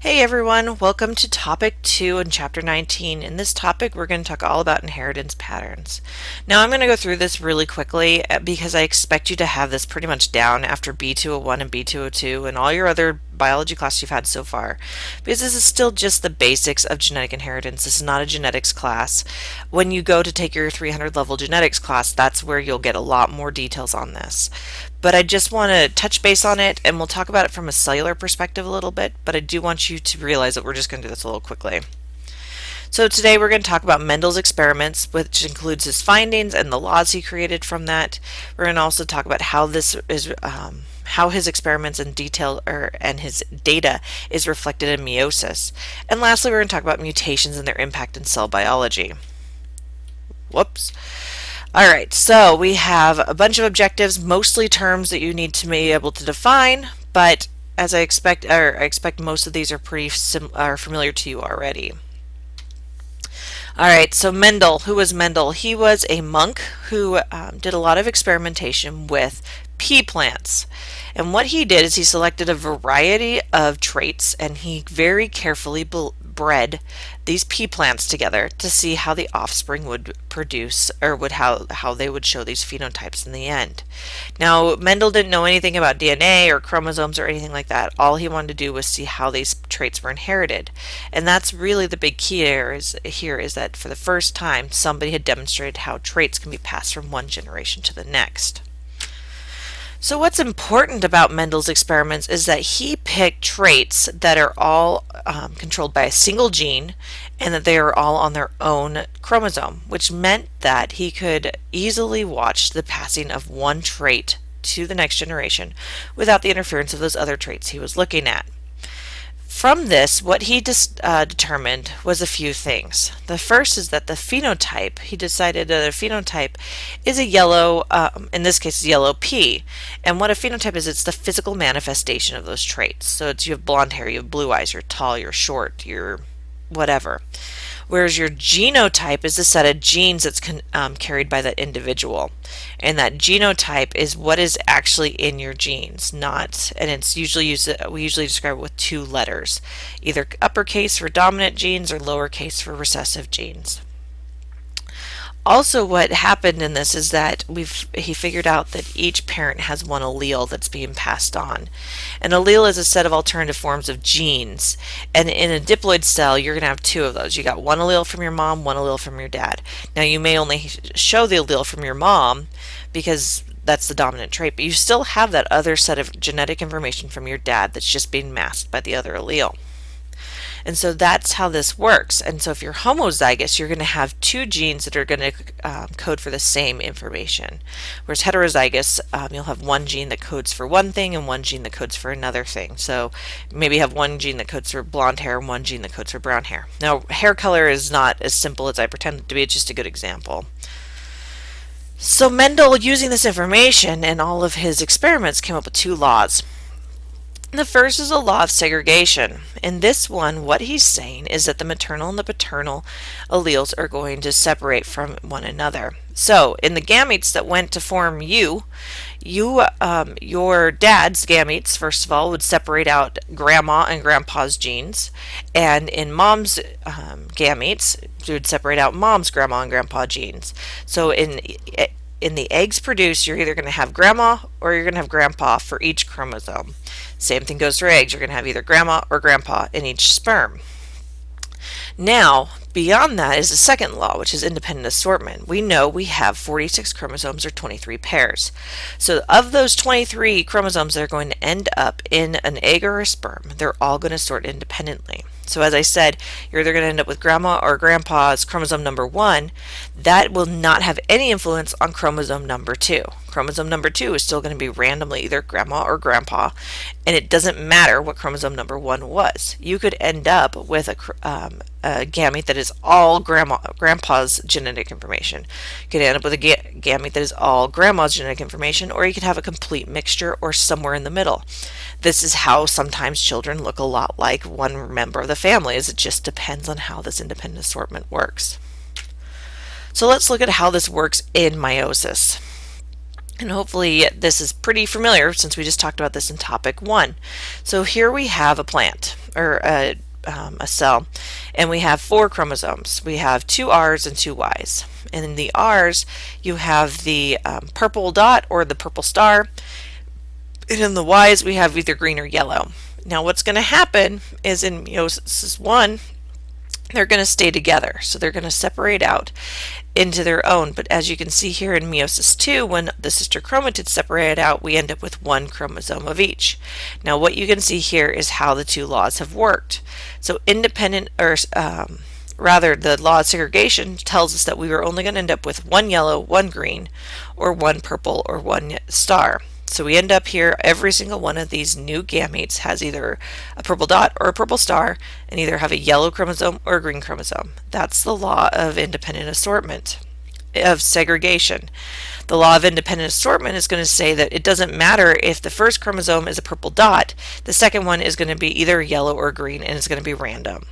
Hey everyone, welcome to topic 2 in chapter 19. In this topic, we're going to talk all about inheritance patterns. Now, I'm going to go through this really quickly because I expect you to have this pretty much down after B201 and B202 and all your other biology classes you've had so far, because this is still just the basics of genetic inheritance. This is not a genetics class. When you go to take your 300 level genetics class, that's where you'll get a lot more details on this. But I just want to touch base on it, and we'll talk about it from a cellular perspective a little bit, but I do want you to realize that we're just going to do this a little quickly. So today we're going to talk about Mendel's experiments, which includes his findings and the laws he created from that. We're going to also talk about how this is how his experiments and and his data is reflected in meiosis. And lastly, we're going to talk about mutations and their impact in cell biology. Whoops. Alright, so we have a bunch of objectives, mostly terms that you need to be able to define, but as I expect most of these are are familiar to you already. Alright, so Mendel. Who was Mendel? He was a monk who did a lot of experimentation with pea plants. And what he did is he selected a variety of traits and he very carefully bred these pea plants together to see how the offspring would produce or how they would show these phenotypes in the end. Now, Mendel didn't know anything about DNA or chromosomes or anything like that. All he wanted to do was see how these traits were inherited. And that's really the big key here is that for the first time somebody had demonstrated how traits can be passed from one generation to the next. So what's important about Mendel's experiments is that he picked traits that are all controlled by a single gene and that they are all on their own chromosome, which meant that he could easily watch the passing of one trait to the next generation without the interference of those other traits he was looking at. From this, what he determined was a few things. The first is that the phenotype, he decided that a phenotype is a yellow, in this case, a yellow pea. And what a phenotype is, it's the physical manifestation of those traits. So it's you have blonde hair, you have blue eyes, you're tall, you're short, you're whatever. Whereas your genotype is a set of genes that's carried by that individual. And that genotype is what is actually in your genes, and it's usually we usually describe it with two letters, either uppercase for dominant genes or lowercase for recessive genes. Also, what happened in this is that he figured out that each parent has one allele that's being passed on. An allele is a set of alternative forms of genes, and in a diploid cell you're going to have two of those. You got one allele from your mom, one allele from your dad. Now you may only show the allele from your mom because that's the dominant trait, but you still have that other set of genetic information from your dad that's just being masked by the other allele. And so that's how this works. And so if you're homozygous, you're going to have two genes that are going to code for the same information. Whereas heterozygous, you'll have one gene that codes for one thing and one gene that codes for another thing. So maybe you have one gene that codes for blonde hair and one gene that codes for brown hair. Now, hair color is not as simple as I pretend it to be. It's just a good example. So Mendel, using this information and all of his experiments, came up with two laws. The first is a law of segregation. In this one, what he's saying is that the maternal and the paternal alleles are going to separate from one another. So, in the gametes that went to form your dad's gametes, first of all, would separate out grandma and grandpa's genes, and in mom's gametes, it would separate out mom's grandma and grandpa genes. So, in the eggs produced, you're either going to have grandma or you're going to have grandpa for each chromosome. Same thing goes for eggs. You're going to have either grandma or grandpa in each sperm. Now, beyond that is the second law, which is independent assortment. We know we have 46 chromosomes or 23 pairs. So of those 23 chromosomes that are going to end up in an egg or a sperm, they're all going to sort independently. So as I said, you're either going to end up with grandma or grandpa's chromosome number 1. That will not have any influence on chromosome number 2. Chromosome number 2 is still going to be randomly either grandma or grandpa, and it doesn't matter what chromosome number 1 was. You could end up with a gamete that is all grandpa's genetic information. You could end up with a gamete that is all grandma's genetic information, or you could have a complete mixture or somewhere in the middle. This is how sometimes children look a lot like one member of the family, as it just depends on how this independent assortment works. So let's look at how this works in meiosis. And hopefully this is pretty familiar since we just talked about this in topic 1. So here we have a plant. or a cell, and we have 4 chromosomes. We have 2 R's and 2 Y's. And in the R's, you have the purple dot or the purple star, and in the Y's, we have either green or yellow. Now, what's going to happen is in meiosis 1, they're going to stay together, so they're going to separate out into their own. But as you can see here in meiosis 2, when the sister chromatids separate out, we end up with 1 chromosome of each. Now what you can see here is how the 2 laws have worked. So independent, or rather the law of segregation tells us that we were only going to end up with 1 yellow, 1 green, or 1 purple, or 1 star. So we end up here, every single one of these new gametes has either a purple dot or a purple star, and either have a yellow chromosome or a green chromosome. That's the law of independent assortment, of segregation. The law of independent assortment is going to say that it doesn't matter if the first chromosome is a purple dot, the second one is going to be either yellow or green, and it's going to be random.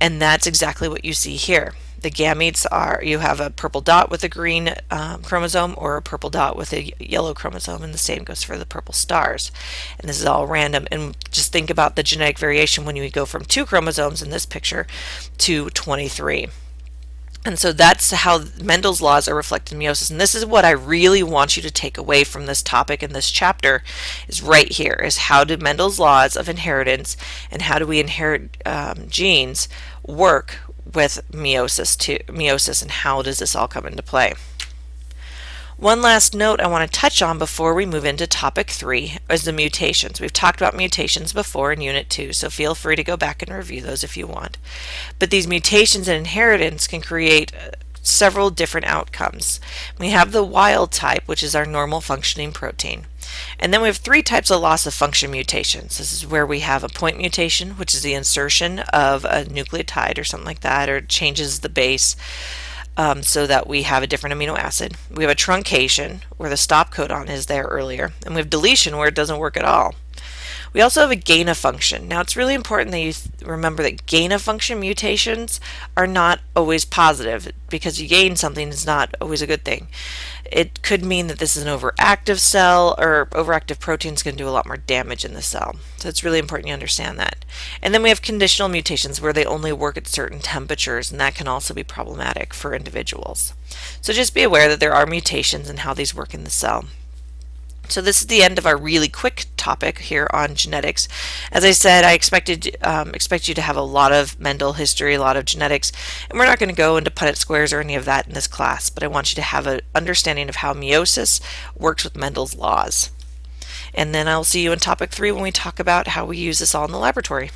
And that's exactly what you see here. The gametes are, you have a purple dot with a green chromosome or a purple dot with a yellow chromosome, and the same goes for the purple stars. And this is all random. And just think about the genetic variation when you go from 2 chromosomes in this picture to 23. And so that's how Mendel's laws are reflected in meiosis. And this is what I really want you to take away from this topic in this chapter, is right here, is how do Mendel's laws of inheritance and how do we inherit genes work with meiosis, and how does this all come into play? One last note I want to touch on before we move into topic 3 is the mutations. We've talked about mutations before in Unit 2, so feel free to go back and review those if you want. But these mutations and inheritance can create several different outcomes. We have the wild type, which is our normal functioning protein. And then we have 3 types of loss of function mutations. This is where we have a point mutation, which is the insertion of a nucleotide or something like that, or changes the base so that we have a different amino acid. We have a truncation, where the stop codon is there earlier. And we have deletion, where it doesn't work at all. We also have a gain of function. Now it's really important that you remember that gain of function mutations are not always positive, because you gain something is not always a good thing. It could mean that this is an overactive cell, or overactive proteins can do a lot more damage in the cell. So it's really important you understand that. And then we have conditional mutations, where they only work at certain temperatures, and that can also be problematic for individuals. So just be aware that there are mutations and how these work in the cell. So this is the end of our really quick topic here on genetics. As I said, I expect you to have a lot of Mendel history, a lot of genetics, and we're not going to go into Punnett squares or any of that in this class, but I want you to have an understanding of how meiosis works with Mendel's laws. And then I'll see you in topic 3 when we talk about how we use this all in the laboratory.